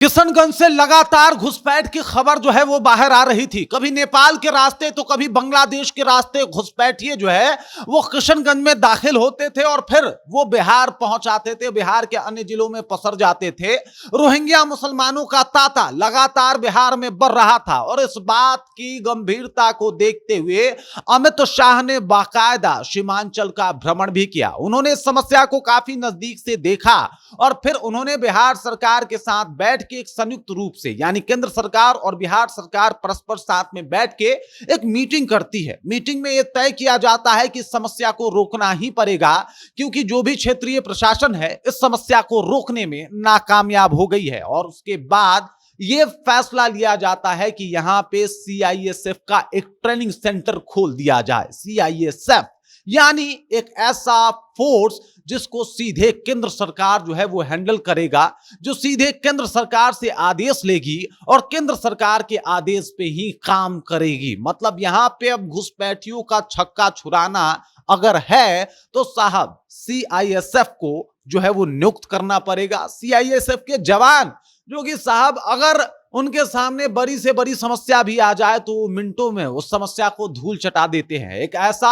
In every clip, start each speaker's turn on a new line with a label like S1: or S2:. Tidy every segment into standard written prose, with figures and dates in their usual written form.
S1: किशनगंज से लगातार घुसपैठ की खबर जो है वो बाहर आ रही थी। कभी नेपाल के रास्ते तो कभी बांग्लादेश के रास्ते घुसपैठिए जो है वो किशनगंज में दाखिल होते थे और फिर वो बिहार पहुंच आते थे, बिहार के अन्य जिलों में पसर जाते थे। रोहिंग्या मुसलमानों का तांता लगातार बिहार में बढ़ रहा था और इस बात की गंभीरता को देखते हुए अमित शाह ने बाकायदा सीमांचल का भ्रमण भी किया। उन्होंने इस समस्या को काफी नजदीक से देखा और फिर उन्होंने बिहार सरकार के साथ बैठ के एक संयुक्त रूप से, यानी केंद्र सरकार और बिहार सरकार परस्पर साथ में बैठ के एक मीटिंग करती है। मीटिंग में यह तय किया जाता है कि समस्या को रोकना ही पड़ेगा, क्योंकि जो भी क्षेत्रीय प्रशासन है इस समस्या को रोकने में नाकामयाब हो गई है। और उसके बाद यह फैसला लिया जाता है कि यहां पे सीआईएसएफ का एक ट्रेनिंग सेंटर खोल दिया जाए। सीआईएसएफ यानी एक ऐसा फोर्स जिसको सीधे केंद्र सरकार जो है वो हैंडल करेगा, जो सीधे केंद्र सरकार से आदेश लेगी और केंद्र सरकार के आदेश पे ही काम करेगी। मतलब यहां पे अब घुसपैठियों का छक्का छुड़ाना अगर है तो साहब सीआईएसएफ को जो है वो नियुक्त करना पड़ेगा। सीआईएसएफ के जवान जो कि साहब अगर उनके सामने बड़ी से बड़ी समस्या भी आ जाए तो वो मिनटों में उस समस्या को धूल चटा देते हैं। एक ऐसा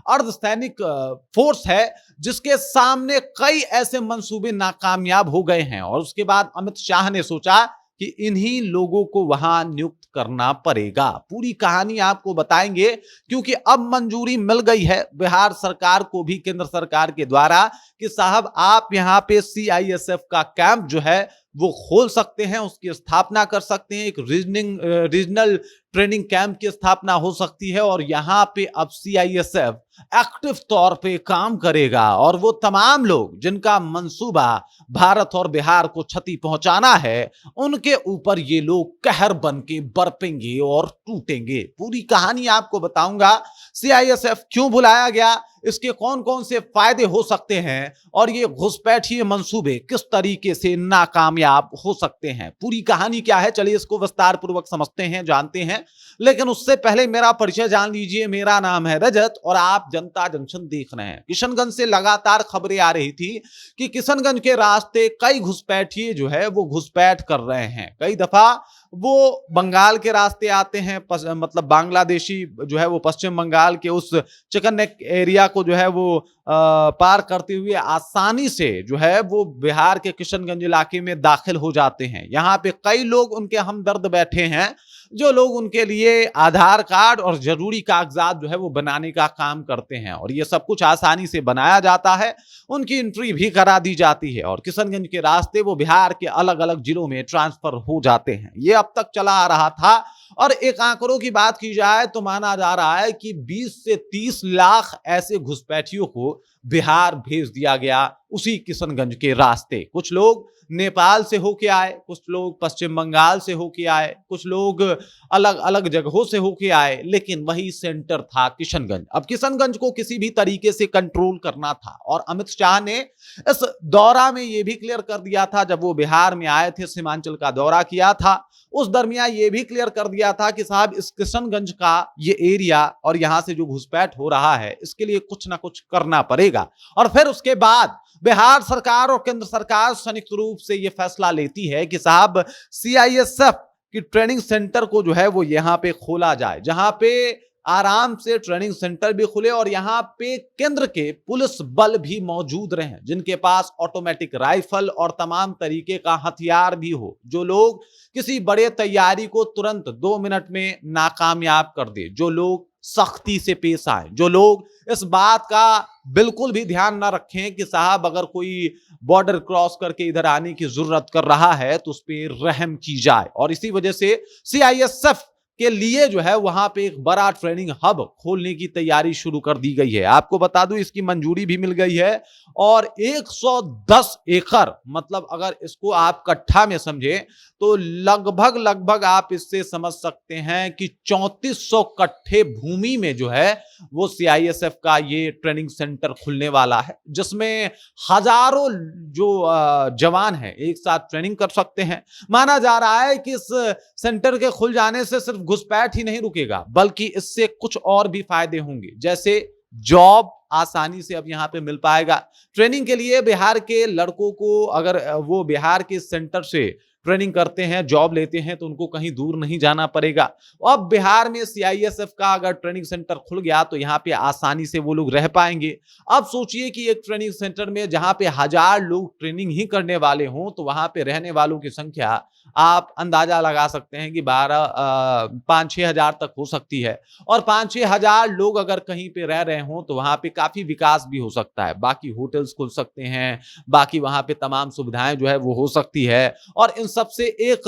S1: अर्धसैनिक फोर्स है जिसके सामने कई ऐसे मंसूबे नाकामयाब हो गए हैं और उसके बाद अमित शाह ने सोचा कि इन्हीं लोगों को वहां नियुक्त करना पड़ेगा। पूरी कहानी आपको बताएंगे, क्योंकि अब मंजूरी मिल गई है बिहार सरकार को भी केंद्र सरकार के द्वारा कि साहब आप यहां पे सीआईएसएफ का कैंप जो है वो खोल सकते हैं, उसकी स्थापना कर सकते हैं। एक रीजनल ट्रेनिंग कैंप की स्थापना हो सकती है और यहां पे अब सीआईएसएफ एक्टिव तौर पे काम करेगा और वो तमाम लोग जिनका मंसूबा भारत और बिहार को क्षति पहुंचाना है उनके ऊपर ये लोग कहर बन के बरपेंगे और टूटेंगे। पूरी कहानी आपको बताऊंगा, सीआईएसएफ क्यों बुलाया गया, इसके कौन कौन से फायदे हो सकते हैं और ये घुसपैठिए मंसूबे किस तरीके से नाकामयाब हो सकते हैं। पूरी कहानी क्या है, चलिए इसको विस्तार पूर्वक समझते हैं, जानते हैं। लेकिन उससे पहले मेरा परिचय जान लीजिए। मेरा नाम है रजत और आप जनता जंक्शन देख रहे हैं। किशनगंज से लगातार खबरें आ रही थी कि किशनगंज के रास्ते कई घुसपैठिए जो है वो घुसपैठ कर रहे हैं। कई दफा वो बंगाल के रास्ते आते हैं, मतलब बांग्लादेशी जो है वो पश्चिम बंगाल के उस चिकन नेक एरिया को जो है वो पार करते हुए आसानी से जो है वो बिहार के किशनगंज इलाके में दाखिल हो जाते हैं। यहाँ पे कई लोग उनके हमदर्द बैठे हैं, जो लोग उनके लिए आधार कार्ड और जरूरी कागजात जो है वो बनाने का काम करते हैं और ये सब कुछ आसानी से बनाया जाता है। उनकी एंट्री भी करा दी जाती है और किशनगंज के रास्ते वो बिहार के अलग अलग जिलों में ट्रांसफर हो जाते हैं। ये अब तक चला आ रहा था और एक आंकड़ों की बात की जाए तो माना जा रहा है कि 20 से 30 लाख ऐसे घुसपैठियों को बिहार भेज दिया गया उसी किशनगंज के रास्ते। कुछ लोग नेपाल से होके आए, कुछ लोग पश्चिम बंगाल से होके आए, कुछ लोग अलग अलग जगहों से होके आए, लेकिन वही सेंटर था किशनगंज। अब किशनगंज को किसी भी तरीके से कंट्रोल करना था और अमित शाह ने इस दौरा में यह भी क्लियर कर दिया था, जब वो बिहार में आए थे, सीमांचल का दौरा किया था, उस दरमियान ये भी क्लियर कर दिया था कि साहब इस किशनगंज का ये एरिया और यहां से जो घुसपैठ हो रहा है इसके लिए कुछ ना कुछ करना पड़ेगा। और फिर उसके बाद बिहार सरकार और केंद्र सरकार संयुक्त रूप से यह फैसला लेती है कि साहब सीआईएसएफ की ट्रेनिंग सेंटर को जो है वो यहां पे खोला जाए, जहां पे आराम से ट्रेनिंग सेंटर भी खुले और यहां पे केंद्र के पुलिस बल भी मौजूद रहे, जिनके पास ऑटोमेटिक राइफल और तमाम तरीके का हथियार भी हो, जो लोग किसी बड़े तैयारी को तुरंत 2 मिनट में नाकामयाब कर दे, जो लोग सख्ती से पेश आए, जो लोग इस बात का बिल्कुल भी ध्यान ना रखें कि साहब अगर कोई बॉर्डर क्रॉस करके इधर आने की जरूरत कर रहा है तो उस पर रहम की जाए। और इसी वजह से सीआईएसएफ के लिए जो है वहां पे एक बड़ा ट्रेनिंग हब खोलने की तैयारी शुरू कर दी गई है। आपको बता दूं इसकी मंजूरी भी मिल गई है और 110 एकड़, मतलब अगर इसको आप कट्ठा में समझे तो लगभग आप इससे समझ सकते हैं कि 3400 कट्ठे भूमि में जो है वो सीआईएसएफ का ये ट्रेनिंग सेंटर खुलने वाला है, जिसमें हजारों जो जवान हैं एक साथ ट्रेनिंग कर सकते हैं। माना जा रहा है कि इस सेंटर के खुल जाने से सिर्फ घुसपैठ ही नहीं रुकेगा, बल्कि इससे कुछ और भी फायदे होंगे, जैसे जॉब आसानी से अब यहां पे मिल पाएगा। ट्रेनिंग के लिए बिहार के लड़कों को अगर वो बिहार के सेंटर से ट्रेनिंग करते हैं, जॉब लेते हैं तो उनको कहीं दूर नहीं जाना पड़ेगा। अब बिहार में सीआईएसएफ का अगर ट्रेनिंग सेंटर खुल गया तो यहाँ पे आसानी से वो लोग रह पाएंगे। अब सोचिए कि एक ट्रेनिंग सेंटर में जहां पे 1000 लोग ट्रेनिंग ही करने वाले हों तो वहां पे रहने वालों की संख्या आप अंदाजा लगा सकते हैं कि 5-6 हजार तक हो सकती है। और 5-6 हजार लोग अगर कहीं पे रह रहे हों तो वहां पे काफी विकास भी हो सकता है। बाकी होटल्स खुल सकते हैं, बाकी वहां पे तमाम सुविधाएं जो है वो हो सकती है। और इन सबसे एक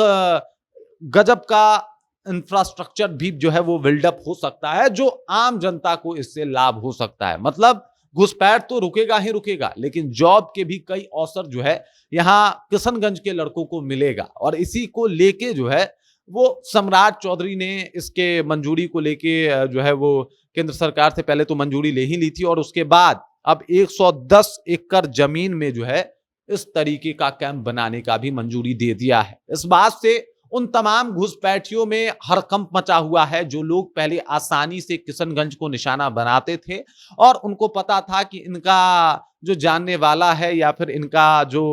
S1: गजब का इंफ्रास्ट्रक्चर भी जो है वो बिल्डअप हो सकता है, जो आम जनता को इससे लाभ हो सकता है। मतलब घुसपैठ तो रुकेगा ही रुकेगा, लेकिन जॉब के भी कई अवसर जो है यहाँ किशनगंज के लड़कों को मिलेगा। और इसी को लेके जो है वो सम्राट चौधरी ने इसके मंजूरी को लेके जो है वो केंद्र सरकार से पहले तो मंजूरी ले ही ली थी, और उसके बाद अब 110 एकड़ जमीन में जो है इस तरीके का कैंप बनाने का भी मंजूरी दे दिया है। इस बात से उन तमाम घुसपैठियों में हड़कंप मचा हुआ है जो लोग पहले आसानी से किशनगंज को निशाना बनाते थे और उनको पता था कि इनका जो जानने वाला है या फिर इनका जो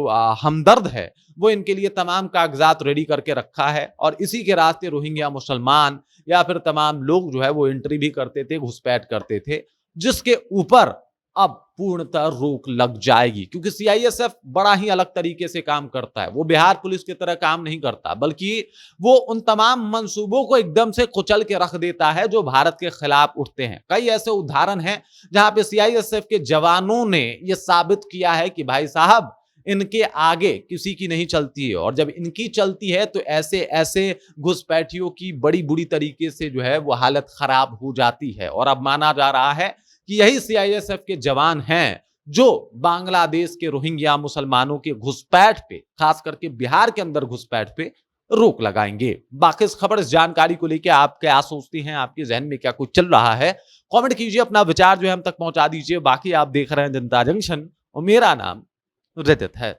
S1: हमदर्द है वो इनके लिए तमाम कागजात रेडी करके रखा है। और इसी के रास्ते रोहिंग्या मुसलमान या फिर तमाम लोग जो है वो एंट्री भी करते थे, घुसपैठ करते थे, जिसके ऊपर अब पूर्णतः रोक लग जाएगी। क्योंकि सीआईएसएफ बड़ा ही अलग तरीके से काम करता है। वो बिहार पुलिस की तरह काम नहीं करता, बल्कि वो उन तमाम मंसूबों को एकदम से कुचल के रख देता है जो भारत के खिलाफ उठते हैं। कई ऐसे उदाहरण हैं जहां पे सीआईएसएफ के जवानों ने यह साबित किया है कि भाई साहब इनके आगे किसी की नहीं चलती है, और जब इनकी चलती है तो ऐसे ऐसे घुसपैठियों की बड़ी बुरी तरीके से जो है वो हालत खराब हो जाती है। और अब माना जा रहा है कि यही सीआईएसएफ के जवान हैं जो बांग्लादेश के रोहिंग्या मुसलमानों के घुसपैठ पे, खास करके बिहार के अंदर घुसपैठ पे रोक लगाएंगे। बाकी इस खबर, इस जानकारी को लेकर आप क्या सोचती हैं, आपके जहन में क्या कुछ चल रहा है, कमेंट कीजिए, अपना विचार जो है हम तक पहुंचा दीजिए। बाकी आप देख रहे हैं जनता जंक्शन और मेरा नाम रजत है।